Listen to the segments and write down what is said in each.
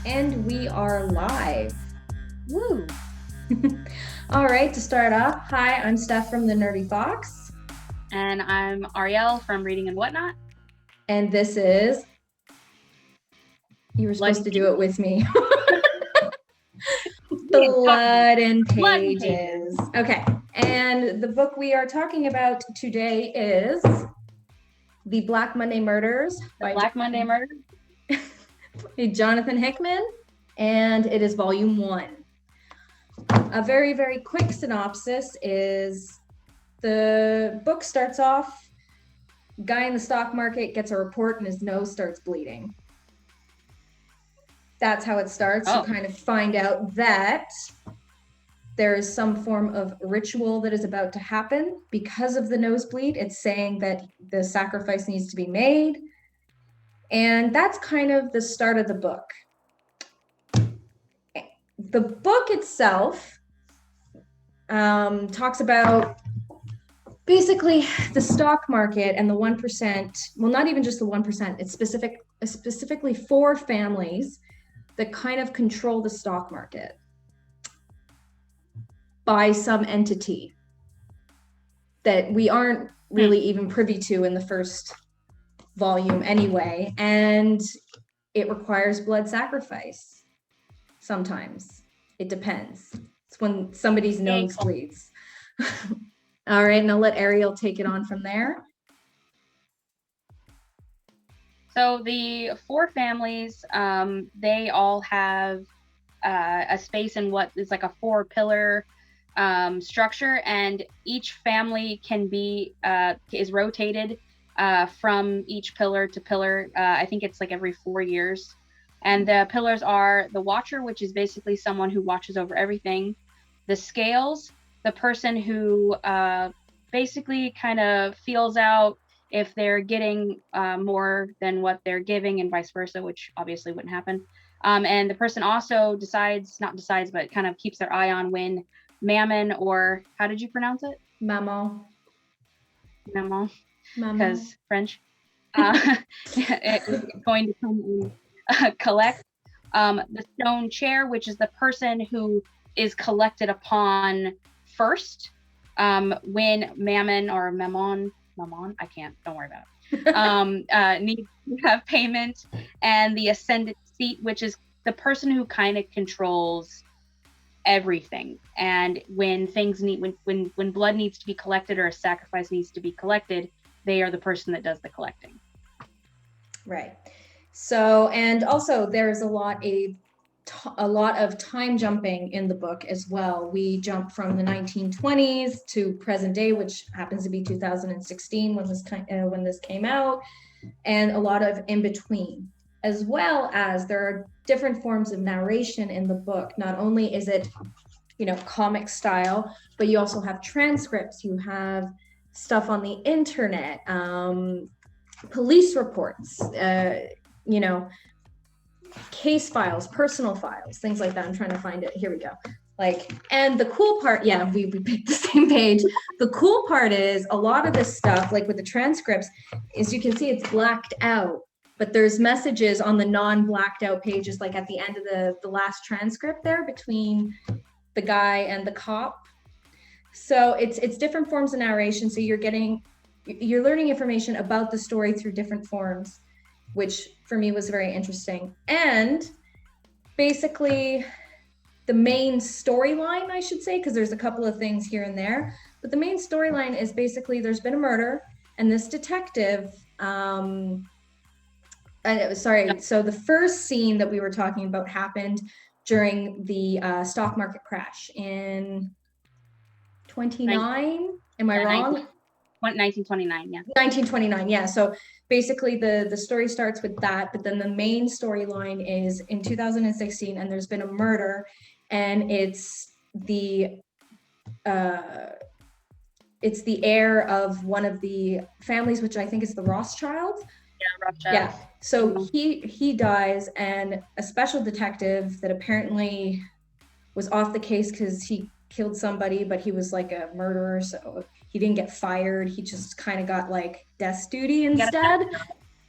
And we are live. Woo! All right, to start off, hi, I'm Steph from the Nerdy Fox. And I'm Ariel from Reading and Whatnot. And this is, you were Blood supposed to do it with me. Blood Blood and and Pages. Pages. Okay, and the book we are talking about today is The Black Monday Murders by Black Monday Murder. Jonathan Hickman, and it is volume 1. A very, very quick synopsis is the book starts off, guy in the stock market gets a report and his nose starts bleeding. That's how it starts. Oh. You kind of find out that there is some form of ritual that is about to happen because of the nosebleed. It's saying that the sacrifice needs to be made. And that's kind of the start of the book. The book itself talks about basically the stock market and the 1%. Well, not even just the 1%. It's specifically 4 families that kind of control the stock market by some entity that we aren't really even privy to in the first volume anyway. And it requires blood sacrifice. Sometimes it depends. It's when somebody's nose bleeds. All right, and I'll let Ariel take it on from there. So the 4 families, they all have a space in what is like a 4-pillar structure, and each family can be is rotated from each pillar to pillar. I think it's like every 4 years. And the pillars are the Watcher, which is basically someone who watches over everything. The Scales, the person who basically kind of feels out if they're getting more than what they're giving and vice versa, which obviously wouldn't happen. And the person also not decides, but kind of keeps their eye on when Mammon, or how did you pronounce it? Mammon. Because French. It's going to come and collect the Stone Chair, which is the person who is collected upon first when Mammon, I can't, don't worry about it, needs to have payment. And the Ascendant Seat, which is the person who kind of controls everything. And when things when blood needs to be collected or a sacrifice needs to be collected, they are the person that does the collecting. Right. So, and also there's a lot of time jumping in the book as well. We jump from the 1920s to present day, which happens to be 2016 when this came out, and a lot of in between, as well as there are different forms of narration in the book. Not only is it, comic style, but you also have transcripts. You have stuff on the internet, police reports, case files, personal files, things like that. I'm trying to find it. Here we go. And the cool part, we picked the same page. The cool part is a lot of this stuff, like with the transcripts, is you can see it's blacked out, but there's messages on the non-blacked out pages, like at the end of the last transcript there between the guy and the cop. So it's different forms of narration. So you're learning information about the story through different forms, which for me was very interesting. And basically the main storyline, I should say, because there's a couple of things here and there, but the main storyline is basically there's been a murder, and this detective, so the first scene that we were talking about happened during the stock market crash in 29. Am I wrong? 1929, yeah. 1929, yeah. So basically the story starts with that, but then the main storyline is in 2016, and there's been a murder, and it's the heir of one of the families, which I think is the Rothschild. Yeah, Rothschild. Yeah. So he dies, and a special detective that apparently was off the case because he killed somebody, but he was like a murderer, so he didn't get fired. He just kind of got like desk duty instead.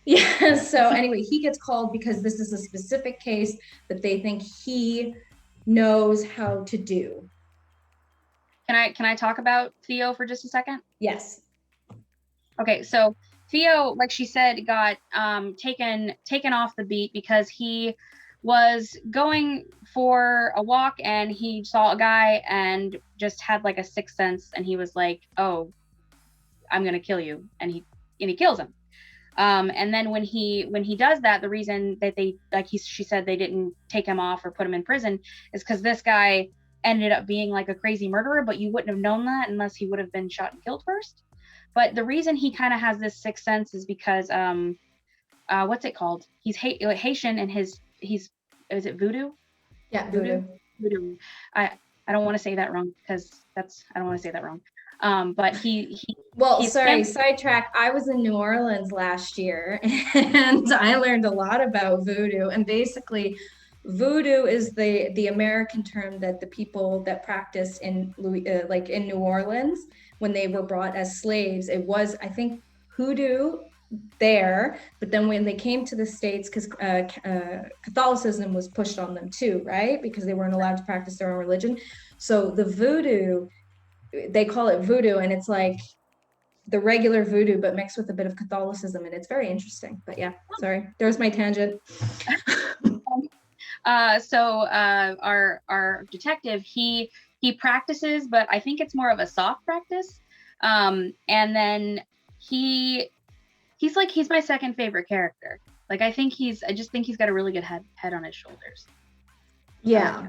Yeah. So anyway, he gets called because this is a specific case that they think he knows how to do. Can I talk about Theo for just a second? Yes. Okay, so Theo, like she said, got taken off the beat because he was going for a walk and he saw a guy and just had like a sixth sense, and he was like, "Oh, I'm gonna kill you," and he kills him. And then when he does that, the reason that they like she said they didn't take him off or put him in prison is because this guy ended up being like a crazy murderer, but you wouldn't have known that unless he would have been shot and killed first. But the reason he kind of has this sixth sense is because what's it called? He's Haitian, and he's is it voodoo? Yeah. Voodoo? Voodoo. Voodoo. I don't want to say that wrong because I don't want to say that wrong. But Well, he's sorry, sidetrack. I was in New Orleans last year and I learned a lot about voodoo. And basically, voodoo is the American term that the people that practiced in like in New Orleans when they were brought as slaves. It was, I think, hoodoo there, but then when they came to the States, because Catholicism was pushed on them too, right? Because they weren't allowed to practice their own religion. So the voodoo, they call it voodoo, and it's like the regular voodoo, but mixed with a bit of Catholicism, and it's very interesting. But yeah, sorry, there's my tangent. Our detective, he practices, but I think it's more of a soft practice. And then he's my second favorite character. Like I just think he's got a really good head on his shoulders. Yeah.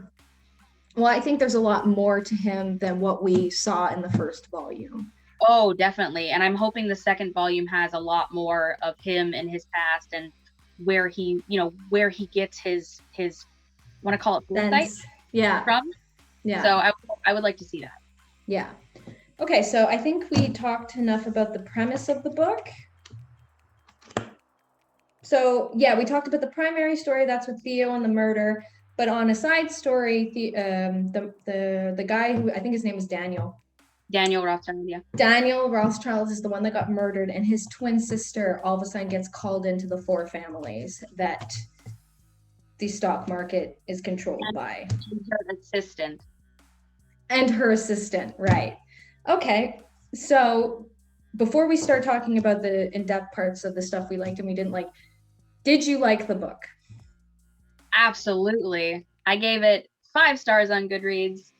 Well, I think there's a lot more to him than what we saw in the first volume. Oh, definitely. And I'm hoping the second volume has a lot more of him and his past and where he gets his want to call it foresight yeah from. Yeah. So I would like to see that. Yeah. Okay, so I think we talked enough about the premise of the book. So yeah, we talked about the primary story, that's with Theo and the murder. But on a side story, the guy who I think his name is Daniel. Daniel Rothschild, yeah. Daniel Rothschild is the one that got murdered, and his twin sister all of a sudden gets called into the four families that the stock market is controlled by. And her assistant. And her assistant, right. Okay, so before we start talking about the in-depth parts of the stuff we liked and we didn't like, did you like the book? Absolutely. I gave it 5 stars on Goodreads.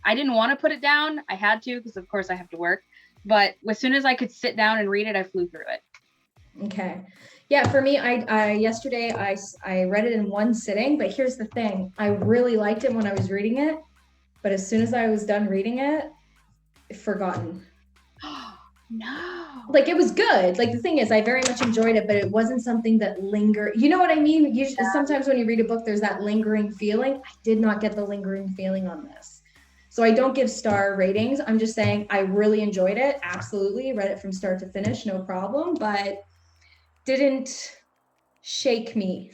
I didn't want to put it down. I had to because of course I have to work. But as soon as I could sit down and read it, I flew through it. Okay. Yeah, for me, I yesterday I read it in one sitting, but here's the thing. I really liked it when I was reading it, but as soon as I was done reading it, forgotten. No. Like it was good. Like the thing is, I very much enjoyed it, but it wasn't something that lingered. You know what I mean? Usually, sometimes when you read a book, there's that lingering feeling. I did not get the lingering feeling on this. So I don't give star ratings. I'm just saying I really enjoyed it. Absolutely. Read it from start to finish, no problem, but didn't shake me.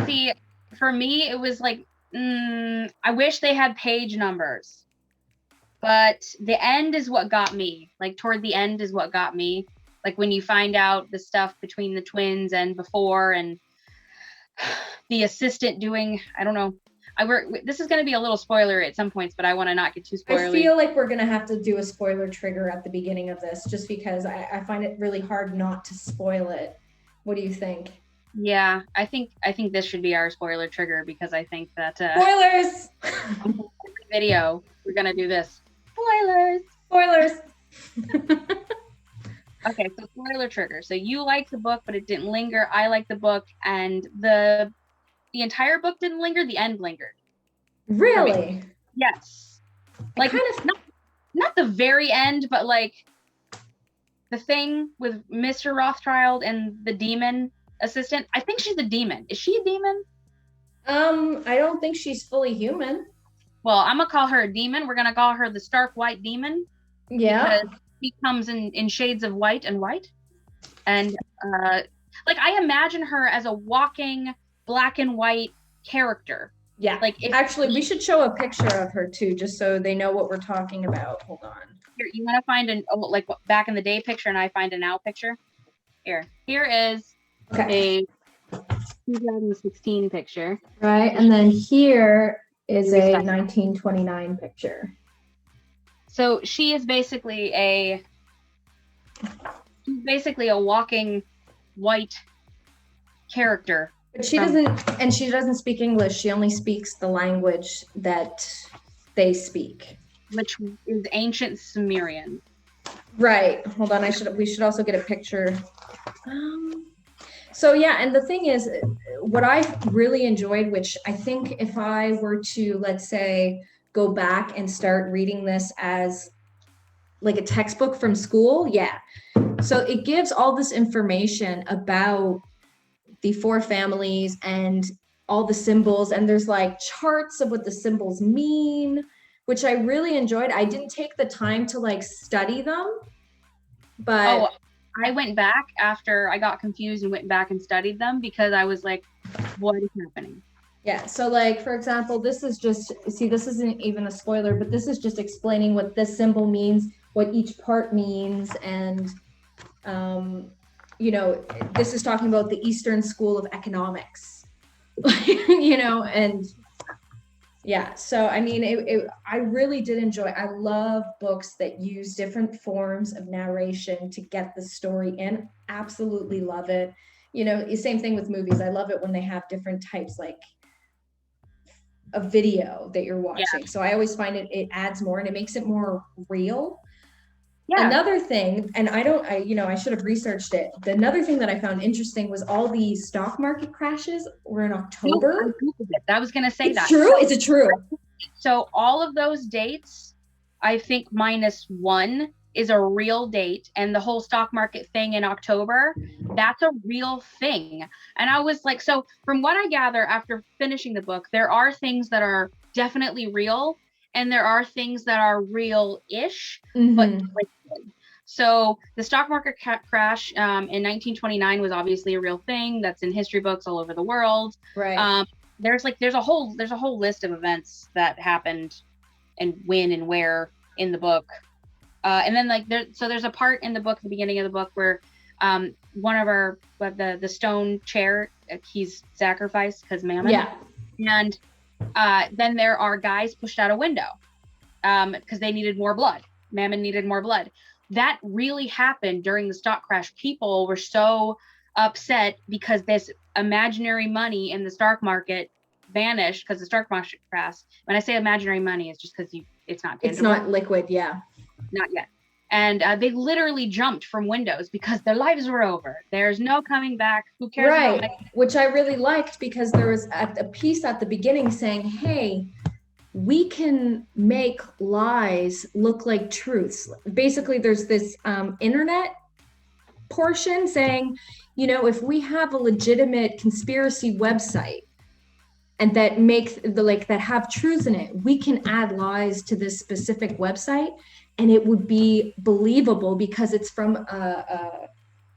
See, for me, it was like, I wish they had page numbers. But the end is what got me. Like toward the end is what got me. Like when you find out the stuff between the twins and before, and the assistant doing, I don't know. This is going to be a little spoiler at some points, but I want to not get too spoilery. I feel like we're going to have to do a spoiler trigger at the beginning of this, just because I find it really hard not to spoil it. What do you think? Yeah, I think this should be our spoiler trigger, because I think that spoilers. Video, we're gonna do this. Spoilers. Okay, so spoiler trigger. So you liked the book, but it didn't linger. I liked the book, and the entire book didn't linger. The end lingered. Really? Yes. Like kind of not the very end, but like the thing with Mr. Rothschild and the demon assistant. I think she's a demon. Is she a demon? I don't think she's fully human. Well, I'm gonna call her a demon. We're gonna call her the Stark White Demon. Yeah. Because she comes in shades of white and white. And like I imagine her as a walking black and white character. Yeah. Like if Actually, we should show a picture of her too, just so they know what we're talking about. Hold on. here, you want to find an like back in the day picture, and I find a now picture. Here is Okay. a 2016 picture. Right. And then here is Maybe a stop. 1929 picture. So she's basically a walking white character. But she doesn't speak English. She only speaks the language that they speak. Which is ancient Sumerian. Right. Hold on. We should also get a picture. So yeah, and the thing is, what I really enjoyed, which I think if I were to, let's say, go back and start reading this as like a textbook from school, yeah. So it gives all this information about the four families and all the symbols, and there's like charts of what the symbols mean, which I really enjoyed. I didn't take the time to like study them, but I went back after I got confused and went back and studied them because I was like, what is happening? Yeah, so like, for example, this is just, see, this isn't even a spoiler, but this is just explaining what this symbol means, what each part means, and you know, this is talking about the Eastern School of Economics, you know, and yeah, so I mean, I really did enjoy. I love books that use different forms of narration to get the story in. Absolutely love it. You know, same thing with movies. I love it when they have different types, like a video that you're watching. Yeah. So I always find it adds more and it makes it more real. Yeah. Another thing, and I should have researched it. Another thing that I found interesting was all the stock market crashes were in October. I was going to say that. True? Is it true? So all of those dates, I think -1 is a real date, and the whole stock market thing in October, that's a real thing. And I was like, so from what I gather after finishing the book, there are things that are definitely real, and there are things that are real-ish, but twisted. So the stock market crash in 1929 was obviously a real thing. That's in history books all over the world. Right. There's a whole list of events that happened and when and where in the book. And then there's a part in the book, the beginning of the book, where one of the stone chair, he's sacrificed because Mammon. Yeah. And then there are guys pushed out a window because they needed more blood. Mammon needed more blood. That really happened during the stock crash. People were so upset because this imaginary money in the stock market vanished because the stock market crashed. When I say imaginary money, it's just because it's not tangible. It's not liquid, yeah. Not yet. And they literally jumped from windows because their lives were over. There's no coming back. Who cares? Right, which I really liked because there was a piece at the beginning saying, hey, we can make lies look like truths. Basically, there's this internet portion saying, you know, if we have a legitimate conspiracy website and that that have truths in it, we can add lies to this specific website and it would be believable because it's from a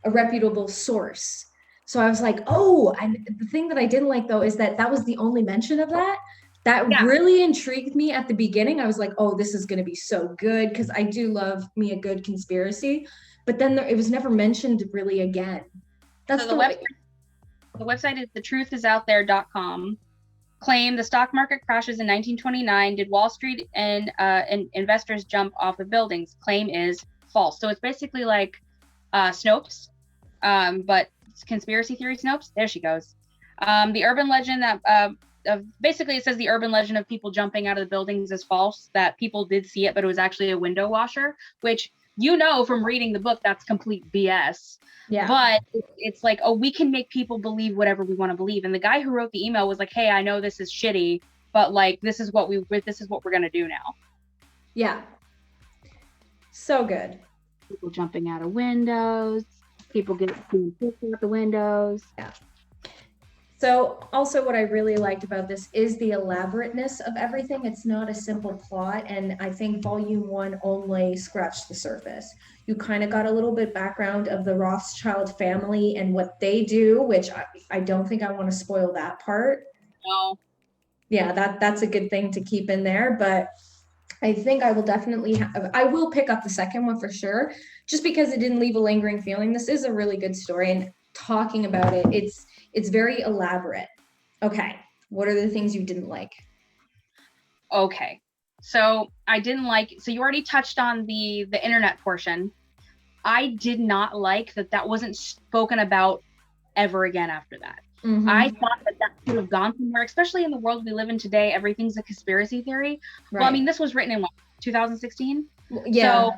reputable source. So I was like, oh, and the thing that I didn't like though is that was the only mention of that. That really intrigued me at the beginning. I was like, oh, this is going to be so good because I do love me a good conspiracy. But then it was never mentioned really again. That's so the website is thetruthisouthere.com. Claim the stock market crashes in 1929. Did Wall Street and investors jump off of buildings? Claim is false. So it's basically like Snopes, but it's conspiracy theory Snopes. There she goes. The urban legend that basically it says the urban legend of people jumping out of the buildings is false, that people did see it, but it was actually a window washer, which from reading the book, that's complete BS. Yeah. But it's like, oh, we can make people believe whatever we want to believe. And the guy who wrote the email was like, hey, I know this is shitty, but like, this is what we're going to do now. Yeah. So good. People jumping out of windows, people being pushed out the windows. Yeah. So also what I really liked about this is the elaborateness of everything. It's not a simple plot. And I think volume 1 only scratched the surface. You kind of got a little bit background of the Rothschild family and what they do, which I don't think I want to spoil that part. No. Yeah, that's a good thing to keep in there. But I think I will definitely I will pick up the second one for sure, just because it didn't leave a lingering feeling. This is a really good story, and talking about it, it's very elaborate. Okay, what are the things you didn't like? Okay. So I didn't like, so you already touched on the internet portion. I did not like that wasn't spoken about ever again after that. I Mm-hmm. thought that could have gone somewhere, especially in the world we live in today. Everything's a conspiracy theory. Well, I mean, Right. this was written in what, 2016? So Yeah.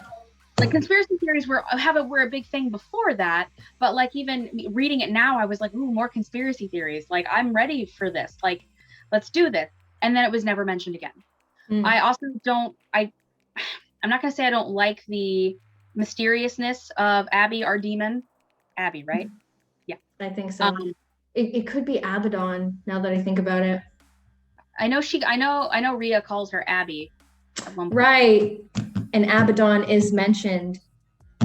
like conspiracy theories were a big thing before that, but like even reading it now, I was like, ooh, more conspiracy theories. Like I'm ready for this. Like, let's do this. And then it was never mentioned again. Mm. I also don't I'm not gonna say I don't like the mysteriousness of Abby, our demon. Abby, right? Yeah. I think so. Um, It could be Abaddon now that I think about it. I know Rhea calls her Abby at one point. Right. And Abaddon is mentioned.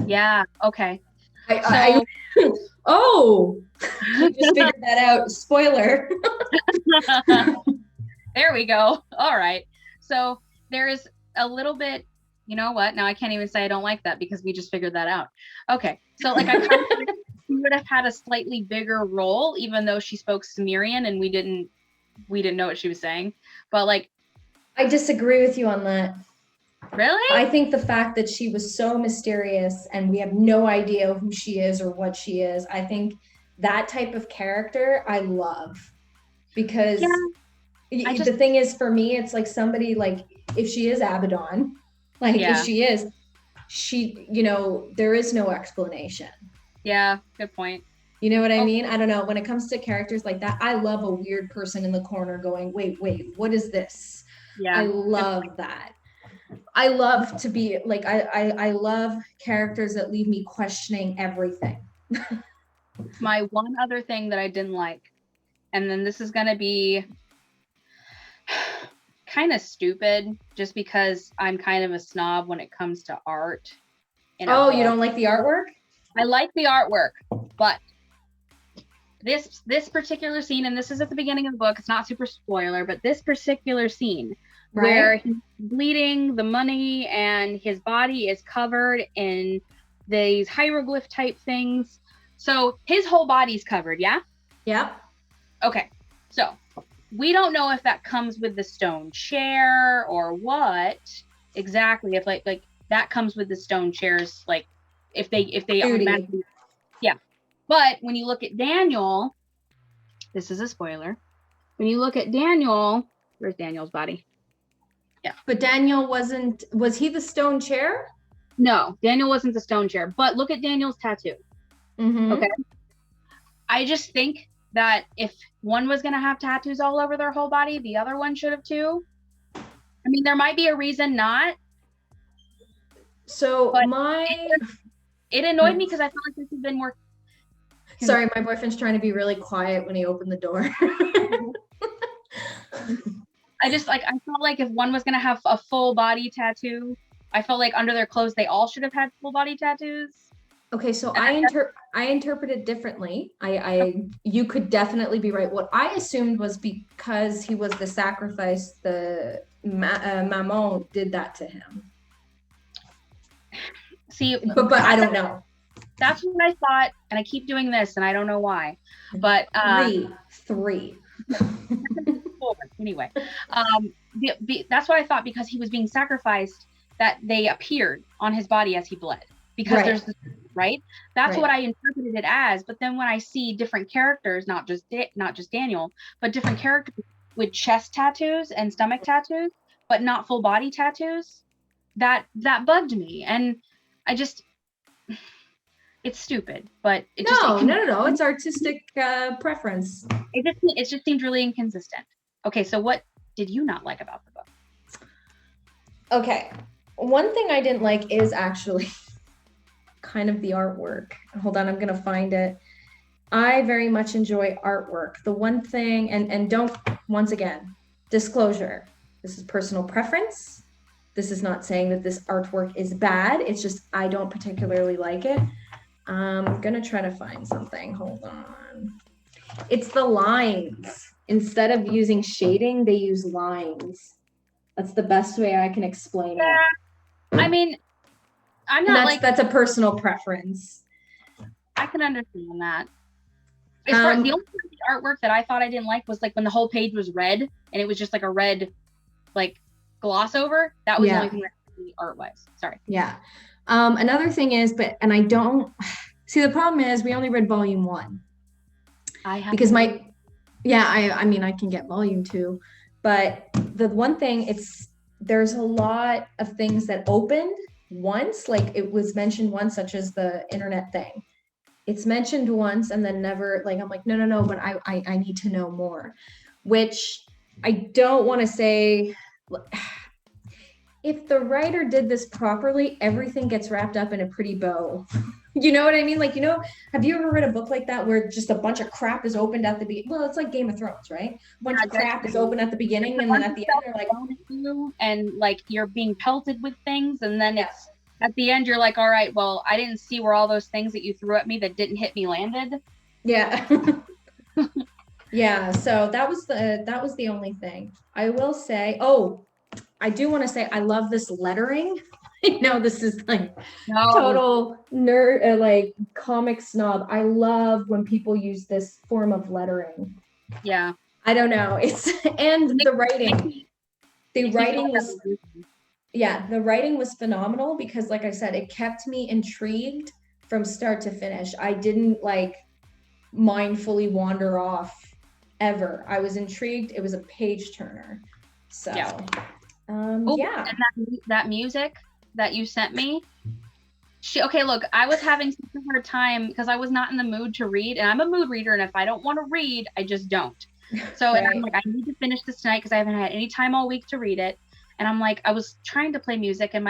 Yeah, okay. I So oh, we just figured that out. Spoiler. there we go. All right. So there is a little bit, you know what? Now I can't even say I don't like that because we just figured that out. Okay. So like I kind of wish she would have had a slightly bigger role, even though she spoke Sumerian and we didn't know what she was saying. But like, I disagree with you on that. really? I think the fact that she was so mysterious and we have no idea who she is or what she is, I think that type of character I love Yeah, because I just the thing is for me, it's like somebody like if she is Abaddon, like if yeah. she is, there is no explanation. Yeah, good point. You know what I Oh, mean? I don't know. When it comes to characters like that, I love a weird person in the corner going, wait, what is this? I yeah. Good love point. that. I love to be like I love characters that leave me questioning everything. My one other thing that I didn't like, and then this is gonna be kind of stupid just because I'm kind of a snob when it comes to art in a Oh, you book. don't like the artwork? I like the artwork, but this particular scene, and this is at the beginning of the book, it's not super spoiler, but this particular scene where Right? he's bleeding the money and his body is covered in these hieroglyph type things. So his whole body's covered, yeah? Yep. Okay. So we don't know if that comes with the stone chair or what exactly. If like that comes with the stone chairs, like if they Duty. automatically, yeah. But when you look at Daniel, this is a spoiler. When you look at Daniel, where's Daniel's body? Yeah. But Daniel was he the stone chair? No, Daniel wasn't the stone chair. But look at Daniel's tattoo. Okay. Mm-hmm. I just think that if one was gonna have tattoos all over their whole body, the other one should have too. I mean, there might be a reason not, So but my it annoyed me because I felt like this had been more. sorry, my boyfriend's trying to be really quiet when he opened the door. I felt like if one was gonna have a full body tattoo, I felt like under their clothes they all should have had full body tattoos. Okay, so And I interpret it differently. I you could definitely be right. What I assumed was because he was the sacrifice, the Mammon did that to him. see, But I don't know. that's what I thought, and I keep doing this, and I don't know why. But Three. anyway, that's what I thought because he was being sacrificed that they appeared on his body as he bled because Right. there's this, right. That's Right. what I interpreted it as. But then when I see different characters, not just Daniel, but different characters with chest tattoos and stomach tattoos, but not full body tattoos, that bugged me, and I just it's stupid, but No. It's artistic preference. it just seemed really inconsistent. Okay, so what did you not like about the book? Okay. One thing I didn't like is actually kind of the artwork. Hold on, I'm gonna find it. I very much enjoy artwork. The one thing, and don't, once again, disclosure, this is personal preference. This is not saying that this artwork is bad. It's just I don't particularly like it. I'm gonna try to find something. Hold on. It's the lines. instead of using shading, they use lines. That's the best way I can explain it. I mean, I'm And not like, that's a personal preference. I can understand that. The only part of the artwork that I thought I didn't like was like when the whole page was red and it was just like a red like gloss over. That was the only thing that the art was. Sorry. Yeah. Another thing is, and I don't see, the problem is we only read volume 1. I have because I mean, I can get volume 2, but the one thing, there's a lot of things that opened once, like it was mentioned once, such as the internet thing. It's mentioned once and then never, like, I'm like, no, but I need to know more, which I don't want to say. If the writer did this properly, everything gets wrapped up in a pretty bow. You know what I mean? Like, have you ever read a book like that where just a bunch of crap is opened at the beginning? Well, it's like Game of Thrones, right? A bunch of crap is open at the beginning, and then at the end they're like, and like you're being pelted with things, and then it's at the end you're like, all right, well, I didn't see where all those things that you threw at me that didn't hit me landed. Yeah. Yeah, so that was the only thing. I will say, I do want to say I love this lettering. I know this is like total nerd, like comic snob. I love when people use this form of lettering. Yeah. I don't know. And the writing. The writing was phenomenal because, like I said, it kept me intrigued from start to finish. I didn't like mindfully wander off ever. I was intrigued. It was a page turner. So and that music that you sent me, look, I was having such a hard time because I was not in the mood to read, and I'm a mood reader, and if I don't want to read, I just don't. So right. And I'm like, I need to finish this tonight because I haven't had any time all week to read it. And I'm like, I was trying to play music, and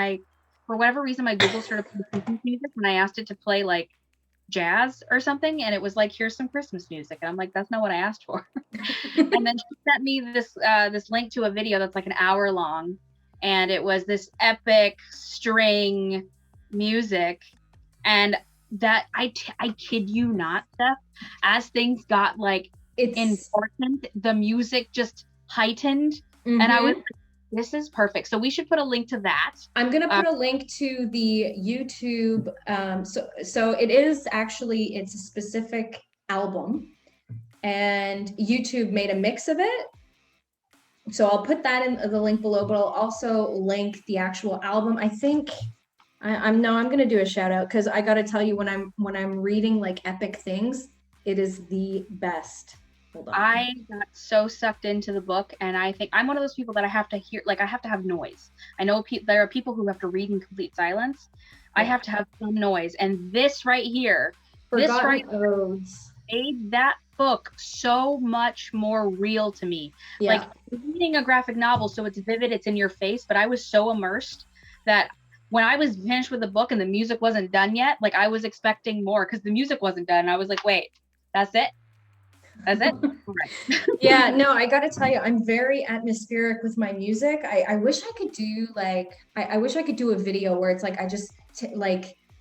for whatever reason, my Google started playing music when I asked it to play like jazz or something, and it was like, here's some Christmas music, and I'm like, that's not what I asked for. And then she sent me this link to a video that's like an hour long, and it was this epic string music, and that I kid you not, Steph, as things got like important, the music just heightened. Mm-hmm. And I was like, this is perfect. So we should put a link to that. I'm going to put a link to the YouTube. So it is actually, it's a specific album, and YouTube made a mix of it. So I'll put that in the link below, but I'll also link the actual album. I think I'm going to do a shout out because I got to tell you, when I'm reading like epic things, it is the best. I got so sucked into the book, and I think I'm one of those people that I have to hear, like I have to have noise. I know there are people who have to read in complete silence. Yeah. I have to have some noise, and this right here, Forgotten Odes, made that book so much more real to me. Yeah. Like reading a graphic novel, so it's vivid, it's in your face, but I was so immersed that when I was finished with the book and the music wasn't done yet, like I was expecting more because the music wasn't done. I was like, wait, that's it? That's it? Right. Yeah, no, I got to tell you, I'm very atmospheric with my music. I wish I could do like, I wish I could do a video where it's like, I just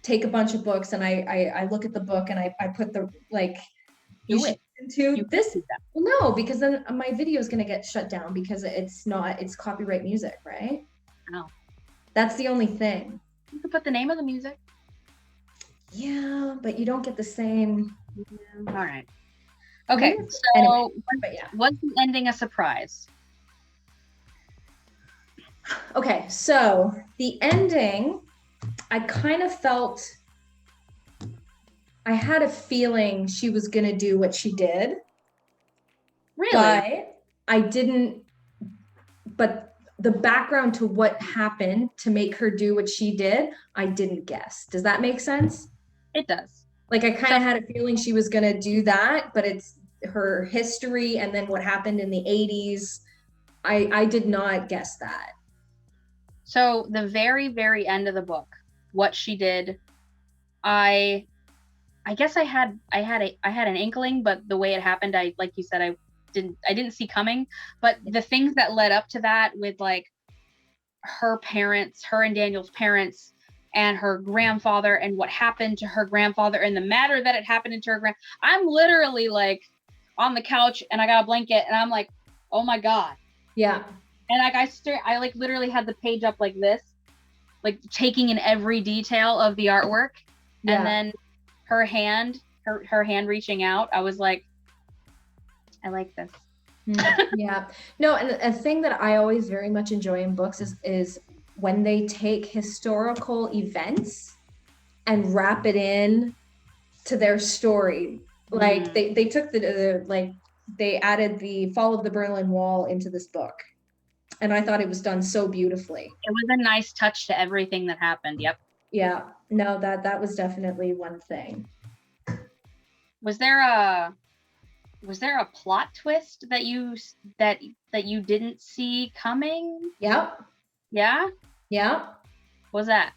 take a bunch of books and I look at the book and I put the like, into this. Well, no, because then my video is going to get shut down because it's copyright music, right? No. That's the only thing. You can put the name of the music. Yeah, but you don't get the same. All right. Okay, so was the ending a surprise? Okay, so the ending, I kind of felt, I had a feeling she was going to do what she did. Really? But I didn't, but the background to what happened to make her do what she did, I didn't guess. Does that make sense? It does. Like I kind of had a feeling she was going to do that, but it's her history and then what happened in the 80s. I did not guess that. So the very, very end of the book, what she did, I guess I had an inkling, but the way it happened, like you said, I didn't see coming. But the things that led up to that, with like her and Daniel's parents, and her grandfather, and what happened to her grandfather, and the matter that it happened to her I'm literally like, on the couch and I got a blanket and I'm like, oh my God. Yeah. And like I like literally had the page up like this, like taking in every detail of the artwork. Yeah. And then her hand reaching out, I was like, I like this. Yeah. No, and a thing that I always very much enjoy in books is when they take historical events and wrap it in to their story. Like they took the like they added the fall of the Berlin Wall into this book. And I thought it was done so beautifully. It was a nice touch to everything that happened. Yep. Yeah. No, that was definitely one thing. Was there a plot twist that you didn't see coming? Yep. Yeah? Yeah. What was that?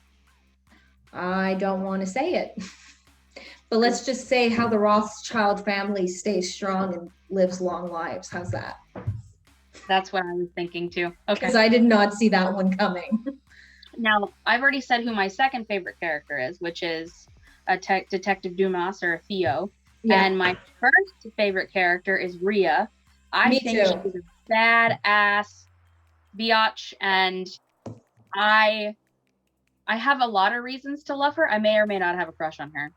I don't want to say it. But let's just say how the Rothschild family stays strong and lives long lives. How's that? That's what I was thinking too. Okay. Because I did not see that one coming. Now, I've already said who my second favorite character is, which is Detective Dumas or Theo. Yeah. And my first favorite character is Rhea. I think she's a badass biatch, and I have a lot of reasons to love her. I may or may not have a crush on her.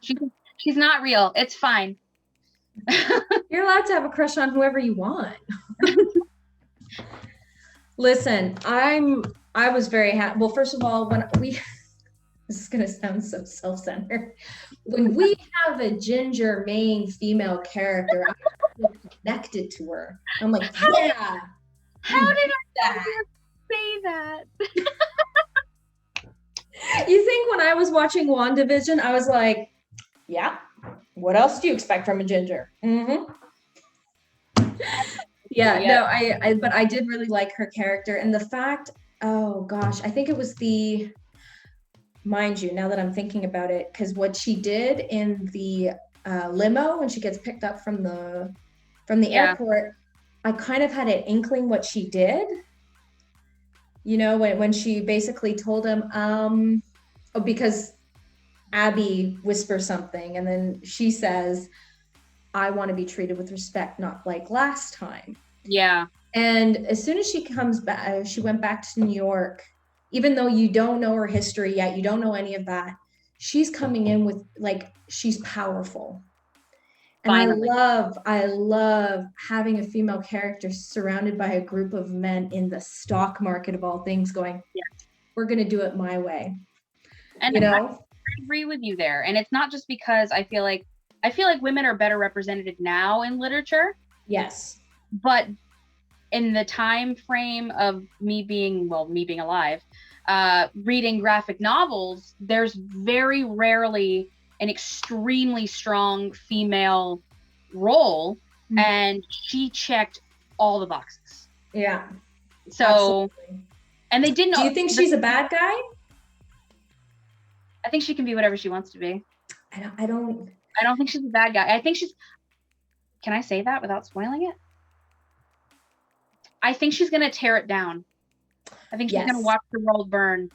She's not real. It's fine. You're allowed to have a crush on whoever you want. Listen, I was very happy. Well, first of all, when this is going to sound so self-centered. When we have a ginger main female character, I feel connected to her. I'm like, yeah. How did I say that? You think when I was watching WandaVision, I was like, yeah, what else do you expect from a ginger? Mm-hmm. Yeah, no, but I did really like her character, and the fact, oh gosh, I think it was mind you, now that I'm thinking about it, because what she did in the limo when she gets picked up from the airport, I kind of had an inkling what she did. You know, when she basically told him, because Abby whispers something, and then she says, I want to be treated with respect, not like last time. Yeah. And as soon as she comes back, she went back to New York, even though you don't know her history yet, you don't know any of that, she's coming in with, like, she's powerful. And finally. I love having a female character surrounded by a group of men in the stock market of all things going, we're going to do it my way. And you know, I agree with you there. And it's not just because I feel like women are better represented now in literature. Yes. But in the time frame of me being alive, reading graphic novels, there's very rarely an extremely strong female role, and she checked all the boxes. Yeah. So, absolutely. And they didn't. Do you think she's a bad guy? I think she can be whatever she wants to be. I don't think she's a bad guy. I think she's. Can I say that without spoiling it? I think she's gonna tear it down. I think she's gonna watch the world burn.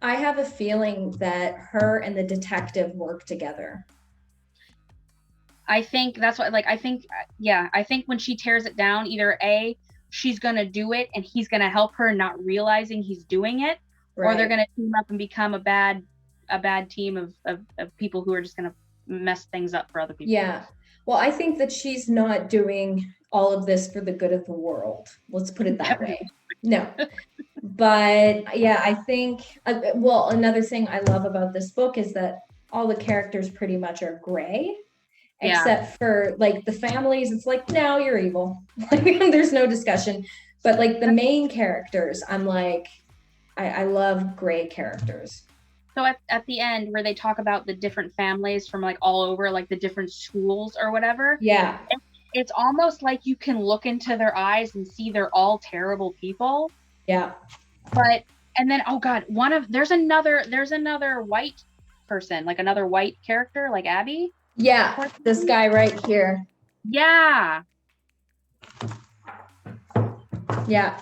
I have a feeling that her and the detective work together. I think that's what, I think when she tears it down, either A, she's going to do it and he's going to help her not realizing he's doing it, or they're going to team up and become a bad team of people who are just going to mess things up for other people. Yeah. Well, I think that she's not doing all of this for the good of the world. Let's put it that way. No. But yeah, I think, another thing I love about this book is that all the characters pretty much are gray, except for like the families. It's like, no, you're evil. There's no discussion. But like the main characters, I'm like, I love gray characters. So at the end where they talk about the different families from like all over, like the different schools or whatever. Yeah. It's almost like you can look into their eyes and see they're all terrible people. Yeah. But, and then, oh God, there's another white person, like another white character, like Abby. Yeah. This guy right here. Yeah. Yeah.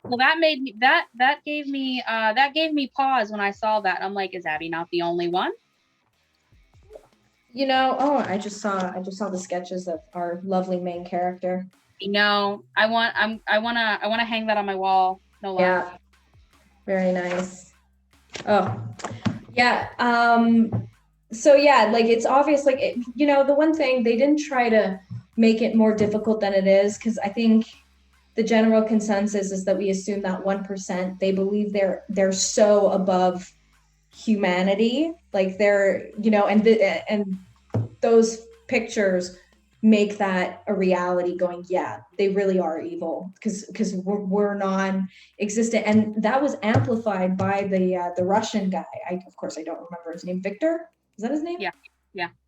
Well, that gave me pause when I saw that. I'm like, is Abby not the only one? I just saw the sketches of our lovely main character. I wanna hang that on my wall. No lie. Yeah, very nice. Oh, yeah. So yeah, like it's obvious, like the one thing they didn't try to make it more difficult than it is, because I think the general consensus is that we assume that 1%, they believe they're so above humanity, like they're, and those pictures make that a reality, going, yeah, they really are evil, because we're non-existent. And that was amplified by the Russian guy. Of course I don't remember his name. Victor, is that his name?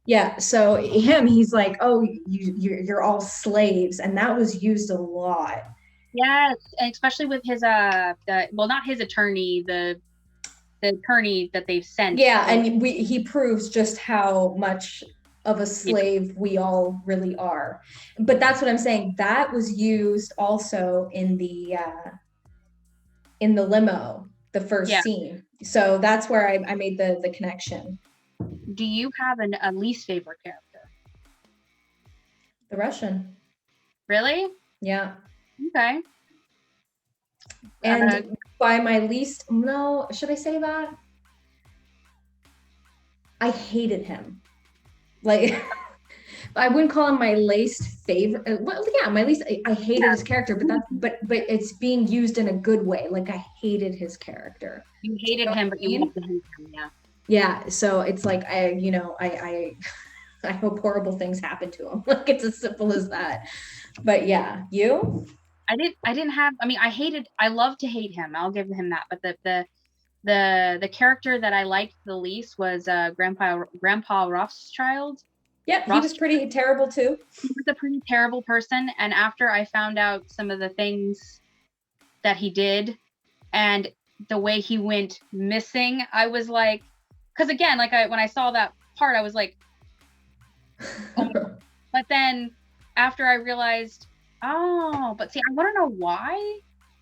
Yeah, so he's like, oh, you're all slaves, and that was used a lot. Yes, and especially with his not his attorney, the attorney that they've sent. Yeah, and he proves just how much of a Yeah. slave we all really are. But that's what I'm saying. That was used also in the limo, the first Yeah. scene. So that's where I made the connection. Do you have a least favorite character? The Russian. Really? Yeah. Okay. And by my least, no, should I say that? I hated him. Like, I wouldn't call him my least favorite. Well, yeah, my least. I hated his character, but it's being used in a good way. Like, I hated his character. You hated him, but you loved him. Yeah. Yeah. So it's like I hope horrible things happen to him. Like, it's as simple as that. But yeah, you. I didn't have. I mean, I love to hate him. I'll give him that. But the character that I liked the least was Grandpa Rothschild. Yep, he was pretty terrible too. He was a pretty terrible person, and after I found out some of the things that he did and the way he went missing, I was like, because again, like when I saw that part, I was like, oh. But then after I realized, but see, I want to know why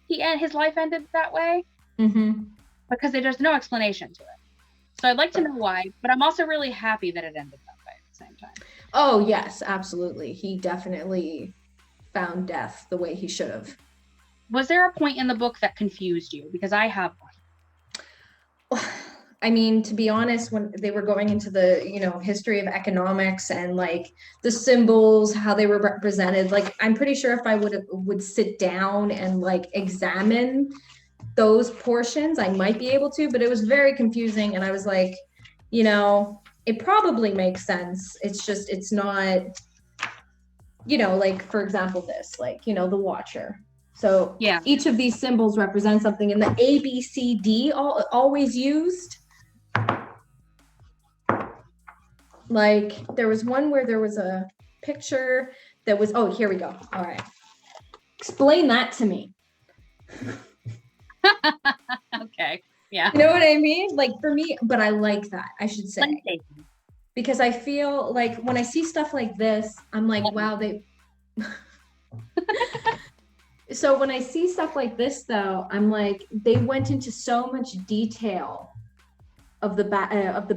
his life ended that way. Mm-hmm. Because there's no explanation to it. So I'd like to know why, but I'm also really happy that it ended that way at the same time. Oh, yes, absolutely. He definitely found death the way he should have. Was there a point in the book that confused you? Because I have one. I mean, to be honest, when they were going into the, history of economics and like the symbols, how they were represented, like I'm pretty sure if I would sit down and like examine those portions, I might be able to, but it was very confusing. And I was like, it probably makes sense. It's just, it's not, like, for example, this, like, the Watcher. So yeah, each of these symbols represents something, and the A, B, C, D always used. Like, there was one where there was a picture that was, oh, here we go. All right. Explain that to me. Okay. Yeah. You know what I mean? Like, for me, but I like that, I should say. Because I feel like when I see stuff like this, I'm like, wow, So when I see stuff like this, though, I'm like, they went into so much detail of the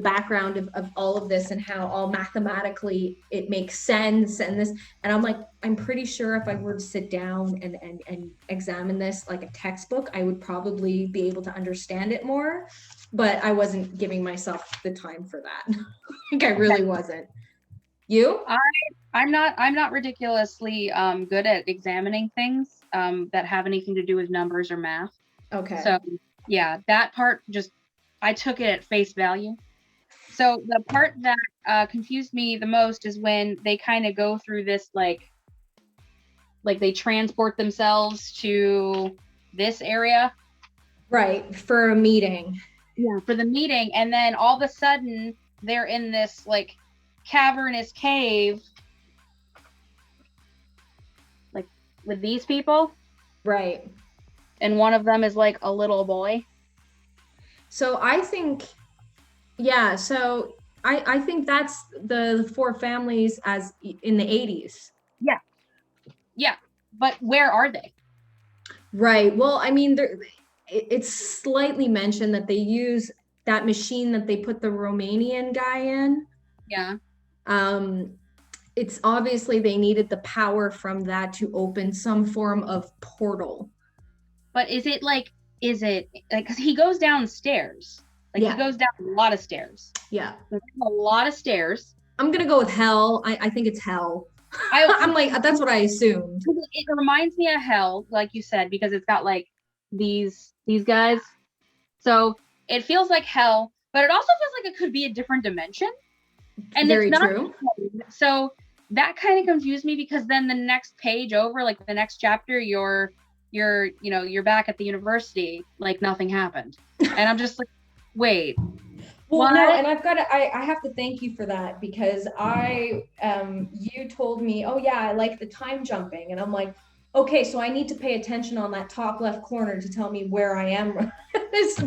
background of all of this and how all mathematically it makes sense and this. And I'm like, I'm pretty sure if I were to sit down and examine this like a textbook, I would probably be able to understand it more. But I wasn't giving myself the time for that. Like, I really wasn't. You? I'm not ridiculously good at examining things that have anything to do with numbers or math. Okay. So yeah, that part just, I took it at face value. So the part that confused me the most is when they kind of go through this, like they transport themselves to this area. Right, for a meeting. Yeah, for the meeting. And then all of a sudden they're in this like cavernous cave, like with these people. Right. And one of them is like a little boy. So I think, yeah, so I think that's the four families as in the 80s. Yeah. Yeah. But where are they? Right. Well, I mean, it's slightly mentioned that they use that machine that they put the Romanian guy in. Yeah. It's obviously they needed the power from that to open some form of portal. But is it like because he goes downstairs, like he Yeah. goes down a lot of stairs. Yeah. There's a lot of stairs. I'm gonna go with hell. I think it's hell. I I'm like, that's what I assumed. It reminds me of hell, like you said, because it's got like these guys. So it feels like hell, but it also feels like it could be a different dimension. And Very it's not. true. So that kind of confused me, because then the next page over, like the next chapter, you're back at the university like nothing happened. And I'm just like, wait. Well, what? no, and I have to thank you for that, because you told me, oh yeah, I like the time jumping. And I'm like, okay, so I need to pay attention on that top left corner to tell me where I am.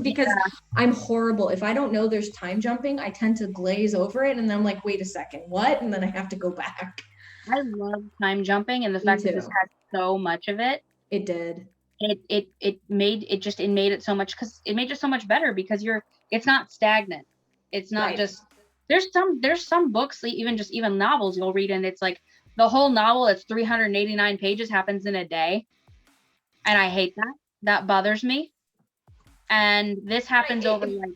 Because I'm horrible. If I don't know there's time jumping, I tend to glaze over it. And then I'm like, wait a second, what? And then I have to go back. I love time jumping, and the fact that this has so much of it. It did. It made it so much, because it made it so much better, because it's not stagnant. It's not just there's some books, even novels you'll read, and it's like the whole novel, it's 389 pages, happens in a day. And I hate that. That bothers me. And this happens over like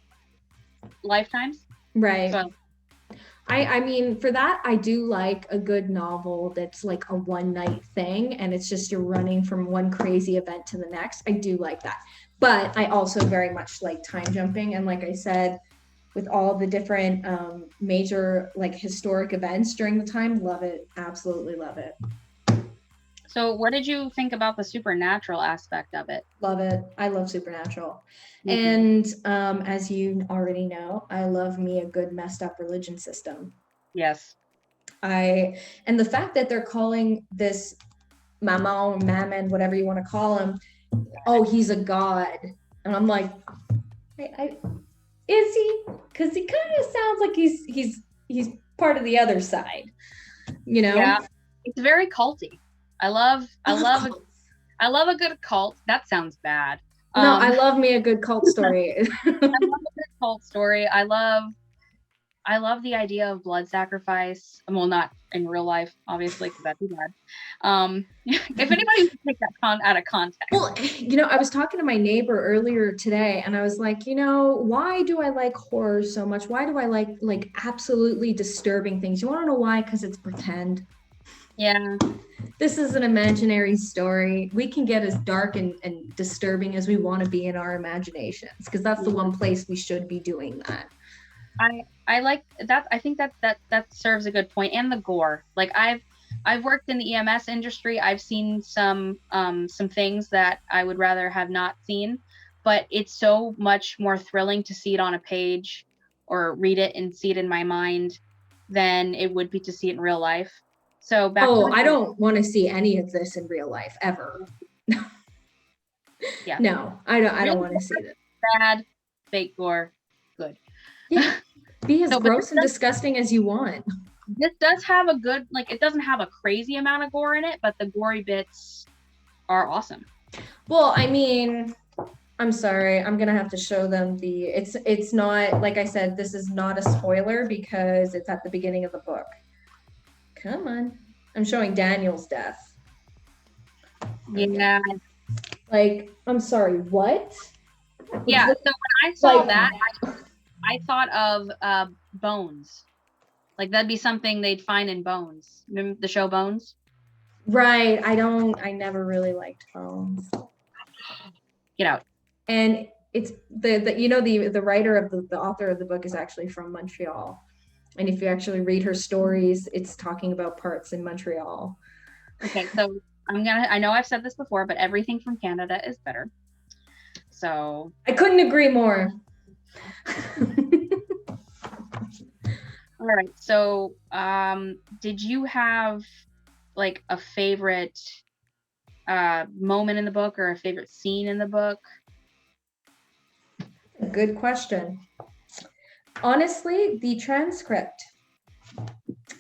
lifetimes. Right. So, I mean, for that, I do like a good novel that's like a one night thing, and it's just you're running from one crazy event to the next. I do like that. But I also very much like time jumping. And like I said, with all the different major like historic events during the time, love it. Absolutely love it. So what did you think about the supernatural aspect of it? Love it. I love supernatural. And as you already know, I love me a good messed up religion system. Yes. And the fact that they're calling this Mammon, whatever you want to call him, oh, he's a god. And I'm like, is he? Because he kind of sounds like he's part of the other side, you know? Yeah. It's very culty. I love a good cult. That sounds bad. No, I love me a good cult story. I love a good cult story. I love the idea of blood sacrifice. Well, not in real life, obviously, because that'd be bad. If anybody would take that out of context. Well, I was talking to my neighbor earlier today, and I was like, why do I like horror so much? Why do I like absolutely disturbing things? You want to know why? Because it's pretend. Yeah. This is an imaginary story. We can get as dark and disturbing as we want to be in our imaginations, because that's the one place we should be doing that. I like that. I think that serves a good point. And the gore. Like I've worked in the EMS industry. I've seen some things that I would rather have not seen, but it's so much more thrilling to see it on a page or read it and see it in my mind than it would be to see it in real life. So I don't want to see any of this in real life ever. Yeah. No, I don't want to see it. Bad, fake gore, good. Yeah. Be as gross and disgusting as you want. This does have a good, it doesn't have a crazy amount of gore in it, but the gory bits are awesome. Well, I mean, I'm sorry, I'm gonna have to show them it's not, like I said, this is not a spoiler because it's at the beginning of the book. Come on. I'm showing Daniel's death. Yeah. I'm sorry, what? Yeah, so when I saw that, I thought of Bones. Like that'd be something they'd find in Bones. Remember the show Bones? Right. I never really liked Bones. Get out. And it's the writer of the author of the book is actually from Montreal. And if you actually read her stories, it's talking about parts in Montreal. Okay, so I know I've said this before, but everything from Canada is better. So I couldn't agree more. All right. So did you have like a favorite moment in the book or a favorite scene in the book? Good question. Honestly, the transcript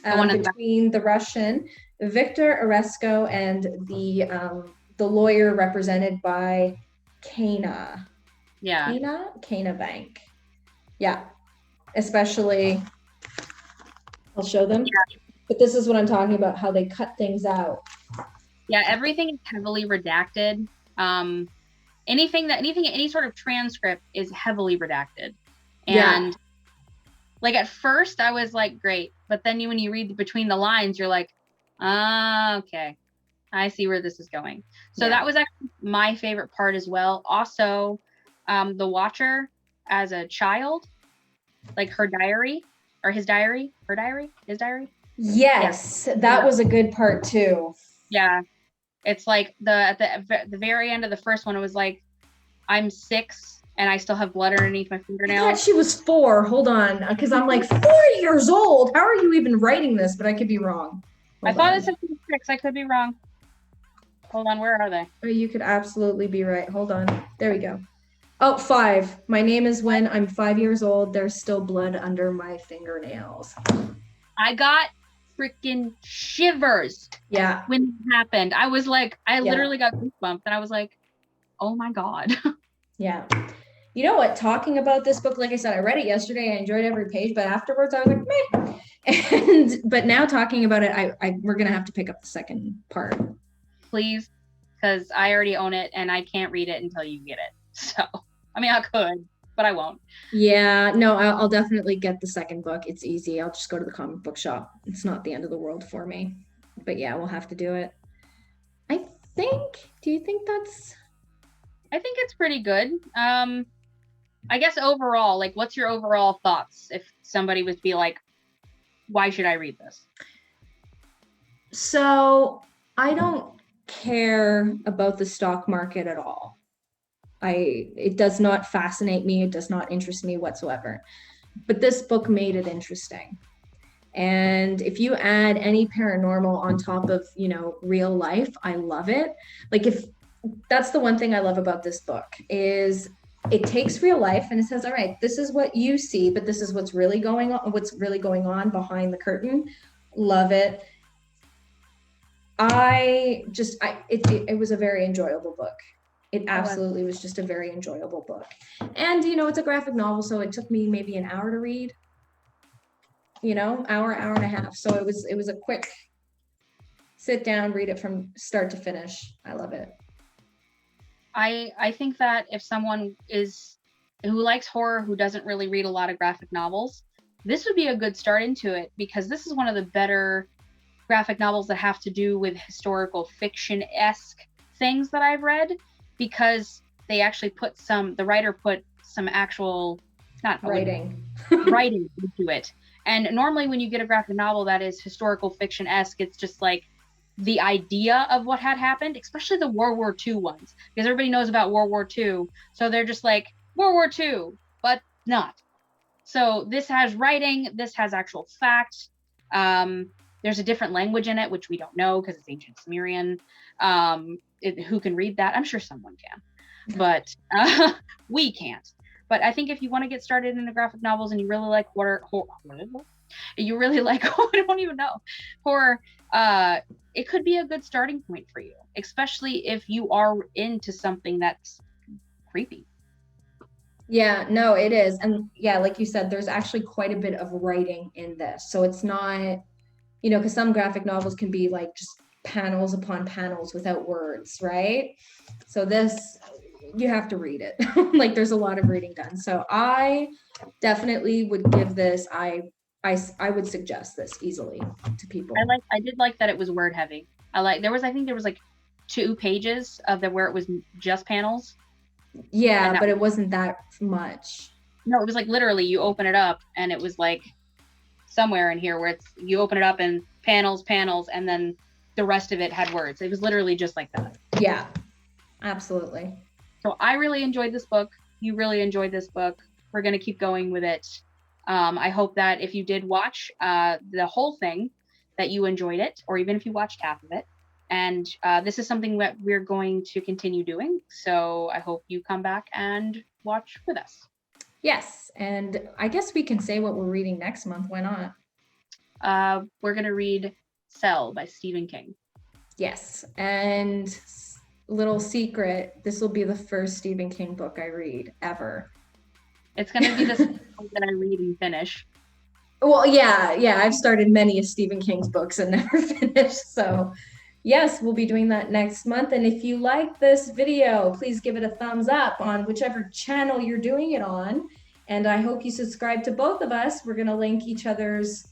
between the Russian Victor Oresko and the lawyer represented by Kana. Yeah. Kana Bank. Yeah. Especially I'll show them. Yeah. But this is what I'm talking about, how they cut things out. Yeah, everything is heavily redacted. Any sort of transcript is heavily redacted. Yeah. And like at first I was like, great. But then when you read between the lines, you're like, ah, okay. I see where this is going. So Yeah. that was actually my favorite part as well. Also, The Watcher as a child, like her diary or his diary, her diary, his diary. Yeah. Yes, that was a good part too. Yeah. It's like the very end of the first one, it was like, I'm 6 and I still have blood underneath my I thought fingernails. she was 4. Hold on, because I'm like 4 years old. How are you even writing this? But I could be wrong. I Hold thought on. it said 6. I could be wrong. Hold on, where are they? Oh, you could absolutely be right. Hold on. There we go. Oh, 5. My name is when I'm 5 years old. There's still blood under my fingernails. I got freaking shivers. Yeah. When it happened. I was like, I literally got goosebumps and I was like, oh my God. Yeah. You know what? Talking about this book, like I said, I read it yesterday. I enjoyed every page, but afterwards I was like, meh. But now talking about it, we're gonna have to pick up the second part. Please, because I already own it and I can't read it until you get it. So, I mean, I could, but I won't. Yeah, no, I'll definitely get the second book. It's easy. I'll just go to the comic book shop. It's not the end of the world for me. But yeah, we'll have to do it. I think. Do you think that's? I think it's pretty good. I guess overall, like, what's your overall thoughts if somebody was to be like, why should I read this? So I don't care about the stock market at all. It does not fascinate me. It does not interest me whatsoever. But this book made it interesting. And if you add any paranormal on top of, real life, I love it. Like if that's the one thing I love about this book is it takes real life and it says, all right, this is what you see, but this is what's really going on behind the curtain. Love it. It was a very enjoyable book. It absolutely was just a very enjoyable book. And, it's a graphic novel, so it took me maybe an hour to read, hour and a half. So it was a quick sit down, read it from start to finish. I love it. I think that if someone who likes horror, who doesn't really read a lot of graphic novels, this would be a good start into it because this is one of the better graphic novels that have to do with historical fiction-esque things that I've read, because they actually the writer put some actual, not writing into it. And normally when you get a graphic novel that is historical fiction-esque, it's just like the idea of what had happened, especially the World War II ones, because everybody knows about World War II. So they're just like, World War II, but not. So this has writing, this has actual fact. There's a different language in it, which we don't know because it's ancient Sumerian. Who can read that? I'm sure someone can, but we can't. But I think if you want to get started into graphic novels and you really like horror, you really like, I don't even know, horror, it could be a good starting point for you, especially if you are into something that's creepy. Yeah, no, it is. And yeah, like you said, there's actually quite a bit of writing in this. So it's not, because some graphic novels can be like just panels upon panels without words, right? So this, you have to read it. Like there's a lot of reading done. So I definitely would give this, I would suggest this easily to people. I did like that it was word heavy. I think there was like 2 pages of where it was just panels. Yeah, but it wasn't that much. No, it was like literally you open it up and it was like somewhere in here where you open it up and panels, and then the rest of it had words. It was literally just like that. Yeah, absolutely. So I really enjoyed this book. You really enjoyed this book. We're going to keep going with it. I hope that if you did watch the whole thing, that you enjoyed it, or even if you watched half of it. And this is something that we're going to continue doing. So I hope you come back and watch with us. Yes. And I guess we can say what we're reading next month. Why not? We're going to read Cell by Stephen King. Yes. And little secret, this will be the first Stephen King book I read ever. It's going to be the book that I read and finish. Well, yeah, I've started many of Stephen King's books and never finished. So, yes, we'll be doing that next month. And if you like this video, please give it a thumbs up on whichever channel you're doing it on. And I hope you subscribe to both of us. We're going to link each other's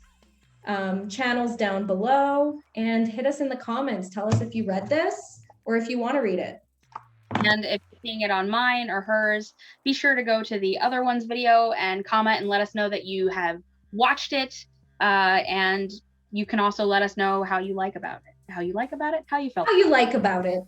channels down below, and hit us in the comments. Tell us if you read this or if you want to read it. And if you're seeing it on mine or hers, be sure to go to the other one's video and comment and let us know that you have watched it. And you can also let us know how you like about it, how you felt. How you like about it.